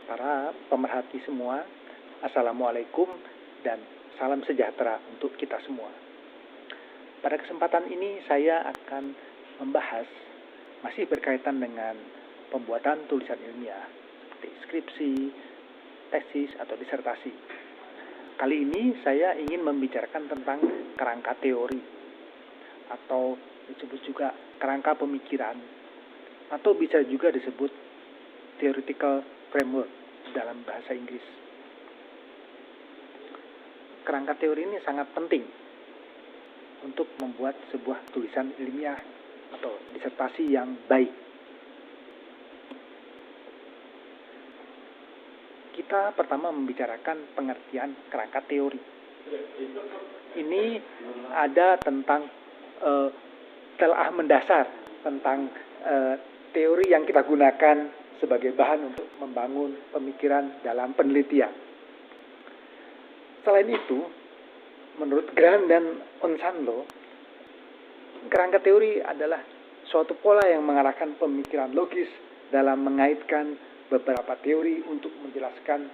para pemerhati semua, Assalamualaikum dan salam sejahtera untuk kita semua. Pada kesempatan ini saya akan membahas masih berkaitan dengan pembuatan tulisan ilmiah seperti skripsi, tesis, atau disertasi. Kali ini saya ingin membicarakan tentang kerangka teori atau disebut juga kerangka pemikiran atau bisa juga disebut theoretical framework dalam bahasa Inggris. Kerangka teori ini sangat penting untuk membuat sebuah tulisan ilmiah atau disertasi yang baik. Kita pertama membicarakan pengertian kerangka teori. Ini ada tentang telah mendasar tentang teori yang kita gunakan sebagai bahan untuk membangun pemikiran dalam penelitian. Selain itu, menurut Grant dan Onsanlo, kerangka teori adalah suatu pola yang mengarahkan pemikiran logis dalam mengaitkan beberapa teori untuk menjelaskan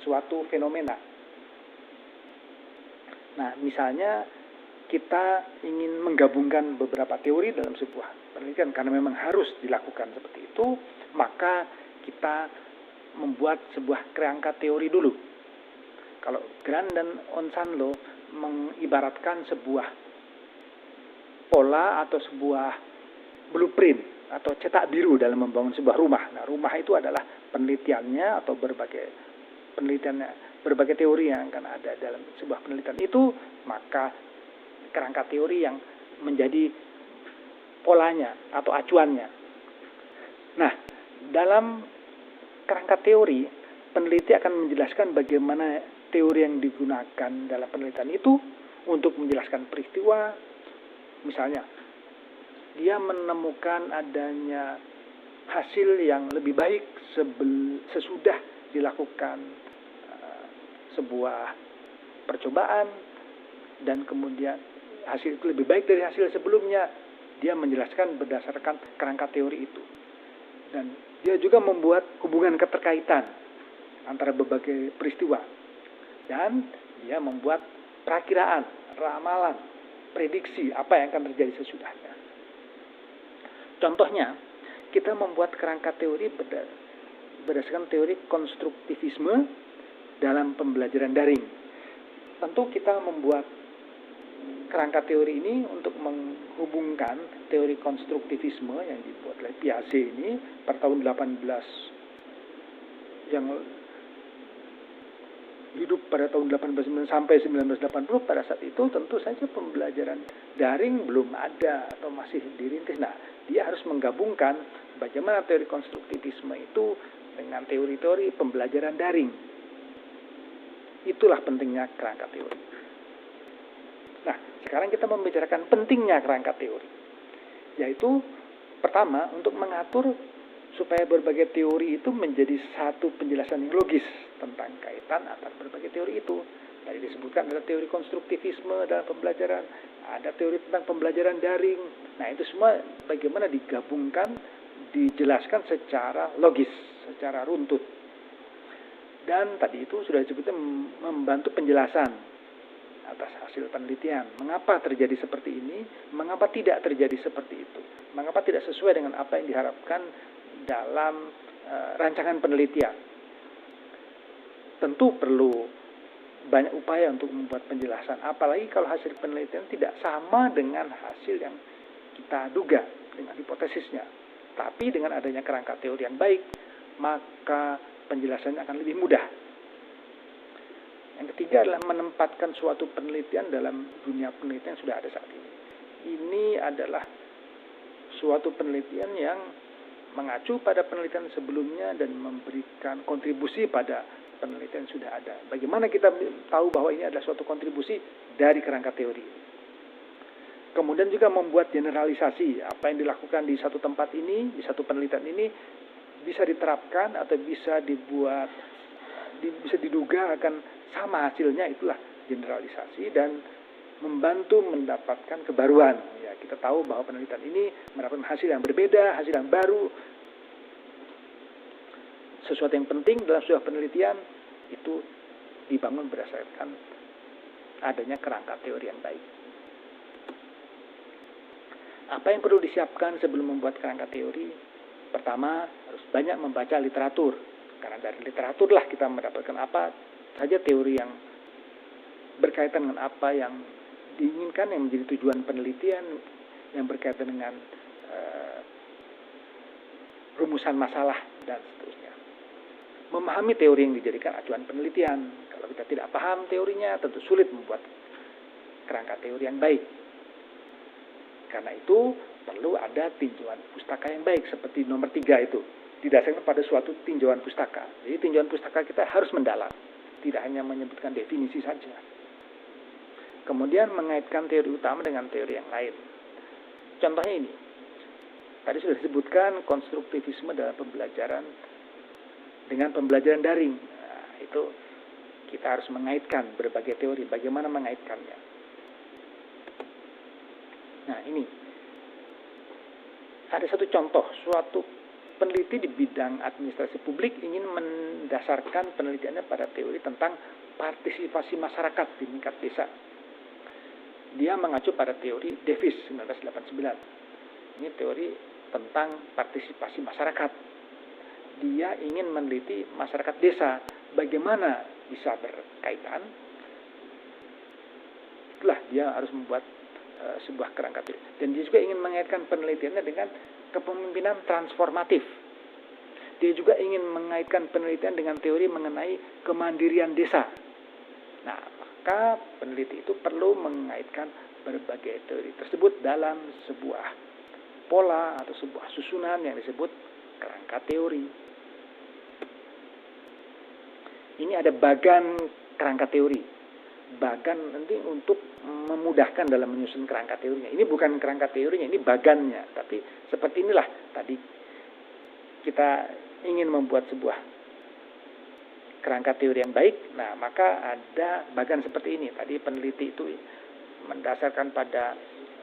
suatu fenomena. Nah, misalnya kita ingin menggabungkan beberapa teori dalam sebuah penelitian karena memang harus dilakukan seperti itu, maka kita membuat sebuah kerangka teori dulu. Kalau Grant dan Onsanlo mengibaratkan sebuah pola atau sebuah blueprint atau cetak biru dalam membangun sebuah rumah. Nah, rumah itu adalah penelitiannya atau berbagai teori yang akan ada dalam sebuah penelitian itu, maka kerangka teori yang menjadi polanya atau acuannya. Nah, dalam kerangka teori, peneliti akan menjelaskan bagaimana teori yang digunakan dalam penelitian itu untuk menjelaskan peristiwa. Misalnya, dia menemukan adanya hasil yang lebih baik sesudah dilakukan sebuah percobaan, dan kemudian hasil itu lebih baik dari hasil sebelumnya. Dia menjelaskan berdasarkan kerangka teori itu. Dan dia juga membuat hubungan keterkaitan antara berbagai peristiwa. Dan dia membuat perakiraan, ramalan, prediksi apa yang akan terjadi sesudahnya. Contohnya, kita membuat kerangka teori berdasarkan teori konstruktivisme dalam pembelajaran daring. Tentu kita membuat kerangka teori ini untuk menghubungkan teori konstruktivisme yang dibuat oleh Piaget ini pada tahun 18 yang hidup pada tahun 1890 sampai 1980. Pada saat itu tentu saja pembelajaran daring belum ada atau masih dirintis. Nah, dia harus menggabungkan bagaimana teori konstruktivisme itu dengan teori-teori pembelajaran daring. Itulah pentingnya kerangka teori. Nah, sekarang kita membicarakan pentingnya kerangka teori, yaitu pertama untuk mengatur supaya berbagai teori itu menjadi satu penjelasan yang logis tentang kaitan antara berbagai teori itu. Tadi disebutkan ada teori konstruktivisme dalam pembelajaran, ada teori tentang pembelajaran daring. Nah, itu semua bagaimana digabungkan, dijelaskan secara logis, secara runtut. Dan tadi itu sudah disebutkan membantu penjelasan atas hasil penelitian. Mengapa terjadi seperti ini? Mengapa tidak terjadi seperti itu? Mengapa tidak sesuai dengan apa yang diharapkan dalam rancangan penelitian? Tentu perlu banyak upaya untuk membuat penjelasan. Apalagi kalau hasil penelitian tidak sama dengan hasil yang kita duga, dengan hipotesisnya. Tapi dengan adanya kerangka teori yang baik, maka penjelasannya akan lebih mudah. Yang ketiga adalah menempatkan suatu penelitian dalam dunia penelitian yang sudah ada saat ini. Ini adalah suatu penelitian yang mengacu pada penelitian sebelumnya dan memberikan kontribusi pada penelitian yang sudah ada. Bagaimana kita tahu bahwa ini adalah suatu kontribusi dari kerangka teori? Kemudian juga membuat generalisasi apa yang dilakukan di satu tempat ini, di satu penelitian ini bisa diterapkan atau bisa diduga akan sama hasilnya, itulah generalisasi dan membantu mendapatkan kebaruan. Ya, kita tahu bahwa penelitian ini mendapatkan hasil yang berbeda, hasil yang baru. sesuatu yang penting dalam sebuah penelitian itu dibangun berdasarkan adanya kerangka teori yang baik. Apa yang perlu disiapkan sebelum membuat kerangka teori? Pertama, harus banyak membaca literatur. Karena dari literaturlah kita mendapatkan apa saja teori yang berkaitan dengan apa yang diinginkan, yang menjadi tujuan penelitian, yang berkaitan dengan rumusan masalah, dan seterusnya. Memahami teori yang dijadikan acuan penelitian. Kalau kita tidak paham teorinya, tentu sulit membuat kerangka teori yang baik. Karena itu, perlu ada tinjauan pustaka yang baik, seperti nomor 3 itu. Didasarkan pada suatu tinjauan pustaka. Jadi tinjauan pustaka kita harus mendalam, tidak hanya menyebutkan definisi saja. Kemudian mengaitkan teori utama dengan teori yang lain. Contohnya ini, tadi sudah disebutkan konstruktivisme dalam pembelajaran dengan pembelajaran daring. Nah, itu kita harus mengaitkan berbagai teori, bagaimana mengaitkannya. Nah, ini ada satu contoh, suatu peneliti di bidang administrasi publik ingin mendasarkan penelitiannya pada teori tentang partisipasi masyarakat di tingkat desa. Dia mengacu pada teori Davis 1989. Ini teori tentang partisipasi masyarakat. Dia ingin meneliti masyarakat desa, bagaimana bisa berkaitan. Itulah dia harus membuat sebuah kerangka teori. Dan dia juga ingin mengaitkan penelitiannya dengan kepemimpinan transformatif. Dia juga ingin mengaitkan penelitian dengan teori mengenai kemandirian desa. Nah, maka peneliti itu perlu mengaitkan berbagai teori tersebut dalam sebuah pola atau sebuah susunan yang disebut kerangka teori. Ini ada bagan kerangka teori. Bagan nanti untuk memudahkan dalam menyusun kerangka teorinya. Ini bukan kerangka teorinya, ini bagannya. Tapi seperti inilah tadi kita ingin membuat sebuah kerangka teori yang baik. Nah, maka ada bagan seperti ini. Tadi peneliti itu mendasarkan pada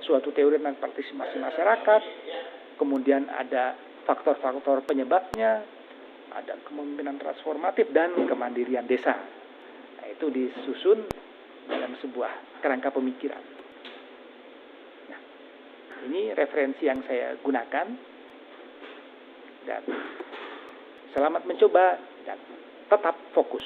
suatu teori tentang partisipasi masyarakat. Kemudian ada faktor-faktor penyebabnya, ada kepemimpinan transformatif dan kemandirian desa. Nah, itu disusun dalam sebuah kerangka pemikiran. Nah, ini referensi yang saya gunakan, dan selamat mencoba dan tetap fokus.